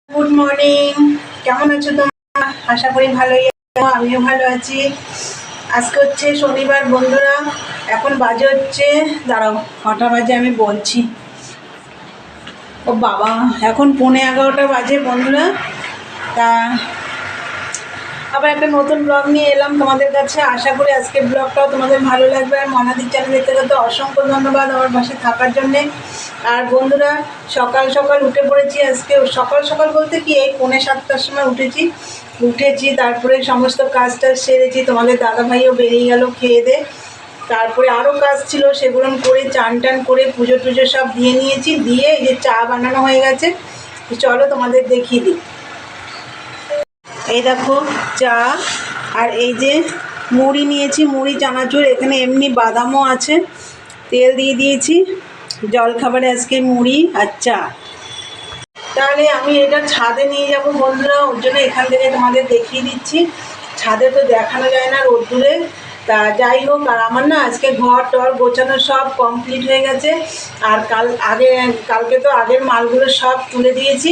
Good morning. কেমন আছো তোমরা? আশা করি ভালোই আছো, আমিও ভালো আছি। আজকে হচ্ছে শনিবার বন্ধুরা। এখন বাজে হচ্ছে, দাঁড়াও কটা বাজে আমি বলছি। ও বাবা, এখন 11:15 বাজে বন্ধুরা। তা আবার একটা নতুন ব্লগ নিয়ে এলাম তোমাদের কাছে। আশা করি আজকের ব্লগটাও তোমাদের ভালো লাগবে। আর মনাদির চ্যানেলের থেকে তো অসংখ্য ধন্যবাদ আমার পাশে থাকার জন্যে। আর বন্ধুরা, সকাল সকাল উঠে পড়েছি আজকে। সকাল সকাল বলতে কি, এই 6:45-র সময় উঠেছি, তারপরে সমস্ত কাজটা সেরেছি। তোমাদের দাদাভাইও বেরিয়ে গেল খেয়ে দে। তারপরে আরও কাজ ছিল, সেগুলো করে চান টান করে পুজো টুজো সব দিয়ে নিয়েছি। দিয়ে এই যে চা বানানো হয়ে গেছে, চলো তোমাদের দেখিয়ে দিই। এই দেখো চা, আর এই যে মুড়ি নিয়েছি, মুড়ি চানাচুর, এখানে এমনি বাদামও আছে, তেল দিয়ে দিয়েছি। জলখাবারে আজকে মুড়ি আর চা। তাহলে আমি এটা ছাদে নিয়ে যাব বন্ধুরা, ওর জন্য এখান থেকে তোমাদের দেখিয়ে দিচ্ছি। ছাদে তো দেখানো যায় না রোদ্দুরে। তা যাই হোক, আর আমার না আজকে ঘর টর গোছানো সব কমপ্লিট হয়ে গেছে। আর কালকে তো আগের মালগুলো সব তুলে দিয়েছি।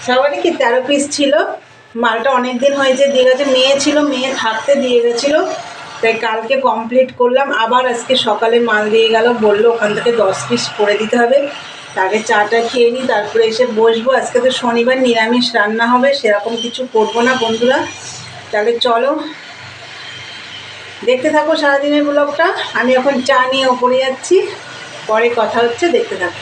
সবারই কি 13 পিস ছিল, মালটা অনেক দিন হয়েছে দিয়ে গেছে। মেয়ে ছিল, মেয়ে থাকতে দিয়ে গেছিলো, তাই কালকে কমপ্লিট করলাম। আবার আজকে সকালে মাল দিয়ে গেল, বললো ওখান থেকে 10 পিস করে দিতে হবে। তাকে চাটা খেয়ে নিই, তারপরে এসে বসবো। আজকে তো শনিবার, নিরামিষ রান্না হবে, সেরকম কিছু করবো না বন্ধুরা। তাহলে চলো দেখতে থাকো সারাদিনের ব্লগটা। আমি এখন চা নিয়ে ওপরে যাচ্ছি, পরে কথা হচ্ছে, দেখতে থাকো।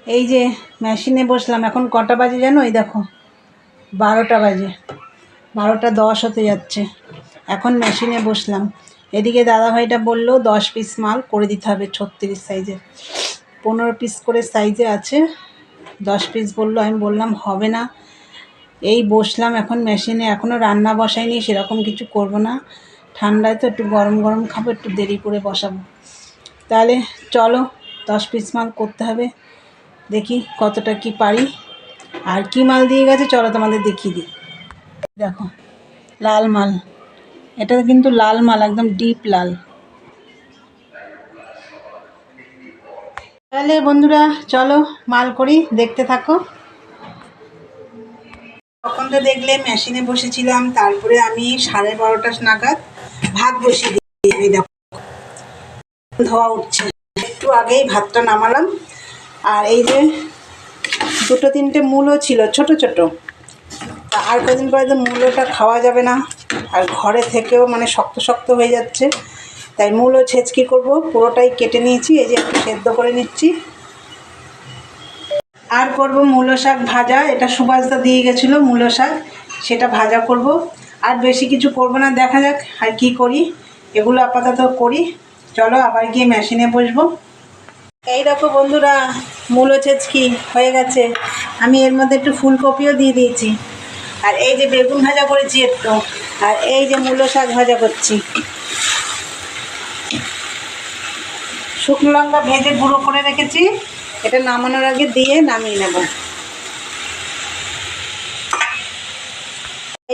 এই যে মেশিনে বসলাম। এখন কটা বাজে জানো? এই দেখো 12টা বাজে, 12:10 হতে যাচ্ছে। এখন মেশিনে বসলাম। এদিকে দাদাভাইটা বললো 10 পিস মাল করে দিতে হবে, 36 সাইজের। 15 পিস করে সাইজে আছে, 10 পিস বললো। আমি বললাম হবে না। এই বসলাম এখন মেশিনে, এখনও রান্না বসাইনি, সেরকম কিছু করব না। ঠান্ডায় তো একটু গরম গরম খাবো, একটু দেরি করে বসাবো। তাহলে চলো 10 পিস মাল করতে হবে, দেখি কতটা কি পারি। আর কি মাল দিয়ে গেছে চলো তোমাদের দেখিয়ে দিই। দেখো লাল মাল, এটা কিন্তু লাল মাল, একদম ডিপ লাল। তাহলে বন্ধুরা চলো মাল করি, দেখতে থাকো। তখন তো দেখলে মেশিনে বসেছিলাম, তারপরে আমি 12:30 নাগাদ ভাত বসিয়ে দিই। দেখো ধোয়া উঠছে, একটু আগেই ভাতটা নামালাম। আর এই যে 2-3টে মূলো ছিল ছোট ছোট, আর কদিন পরে তো মূলোটা খাওয়া যাবে না। আর ঘরে থেকেও মানে শক্ত শক্ত হয়ে যাচ্ছে, তাই মূলো ছেঁচকি করব। পুরোটাই কেটে নিয়েছি, এই যে একটু সেদ্ধ করে নিচ্ছি। আর করব মূলো শাক ভাজা, এটা সুভাষদা দিয়ে গেছিলো মূলো শাক, সেটা ভাজা করব। আর বেশি কিছু করব না, দেখা যাক আর কি করি। এগুলো আপাতত করি, চলো আবার গিয়ে মেশিনে বসবো। এই দেখো বন্ধুরা, মূলো ছেঁচকি হয়ে গেছে। আমি এর মধ্যে একটু ফুলকপিও দিয়ে দিয়েছি। আর এই যে বেগুন ভাজা করেছি একটু, আর এই যে মূলো শাক ভাজা করছি। শুকনো লঙ্কা ভেজে গুঁড়ো করে রেখেছি, এটা নামানোর আগে দিয়ে নামিয়ে নেব।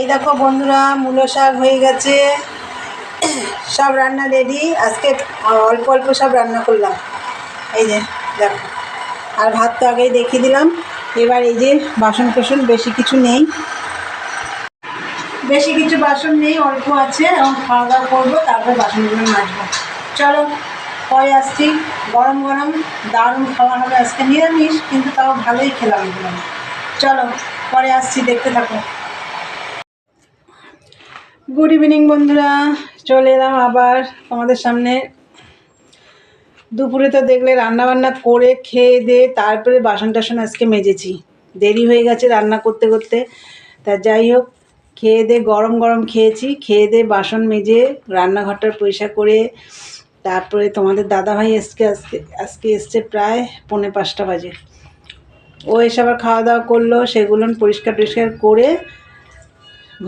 এই দেখো বন্ধুরা, মূলো শাক হয়ে গেছে, সব রান্না রেডি। আজকে অল্প অল্প সব রান্না করলাম, এই যে দেখো। আর ভাত তো আগেই দেখিয়ে দিলাম। এবার এই যে বাসন কোসন বেশি কিছু নেই, বাসন নেই, অল্প আছে। এবং খাওয়া দাওয়া করবো, তারপর বাসনগুলো মাজবো। চলো পরে আসছি। গরম গরম দারুণ খাওয়া হবে আজকে, নিরামিষ কিন্তু তাও ভালোই খেলাম এগুলো। চলো পরে আসছি, দেখতে থাকো। গুড ইভিনিং বন্ধুরা, চলে এলাম আবার তোমাদের সামনে। দুপুরে তো দেখলে রান্নাবান্না করে খেয়ে দিয়ে তারপরে বাসন টাসন আজকে মেজেছি, দেরি হয়ে গেছে রান্না করতে করতে। তা যাই হোক, খেয়ে দিয়ে গরম গরম খেয়েছি, খেয়ে দিয়ে বাসন মেজে রান্নাঘরটার পরিষ্কার করে, তারপরে তোমাদের দাদাভাই আজকে এসছে প্রায় 4:45 বাজে। ও এসে আবার খাওয়া দাওয়া করলো, সেগুলো পরিষ্কার করে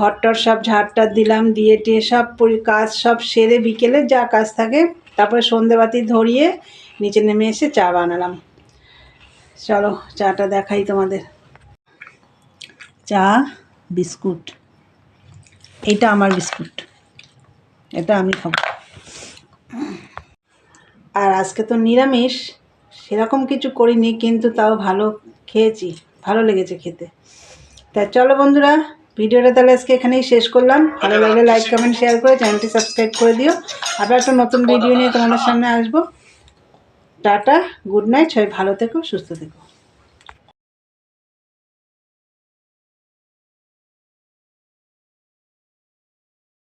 ঘরটার সব ঝাড়টার দিলাম, দিয়ে টিয়ে সব কাজ সব সেরে বিকেলে যা কাজ থাকে, তারপরে সন্ধেবাতি ধরিয়ে নিচে নেমে এসে চা বানালাম। চলো চাটা দেখাই তোমাদের। চা বিস্কুট, এইটা আমার বিস্কুট, এটা আমি খাবো। আর আজকে তো নিরামিষ, সেরকম কিছু করিনি, কিন্তু তাও ভালো খেয়েছি। ভালো লেগেছে খেতে। তা চলো বন্ধুরা, ভিডিওটা তাহলে আজকে এখানেই শেষ করলাম। ভালো লাগলে লাইক কমেন্ট শেয়ার করে চ্যানেলটি সাবস্ক্রাইব করে দিও। আবার একটা নতুন ভিডিও নিয়ে তোমাদের সামনে আসবো। টাটা, গুড নাইট, সবাই ভালো থেকো, সুস্থ থেকো।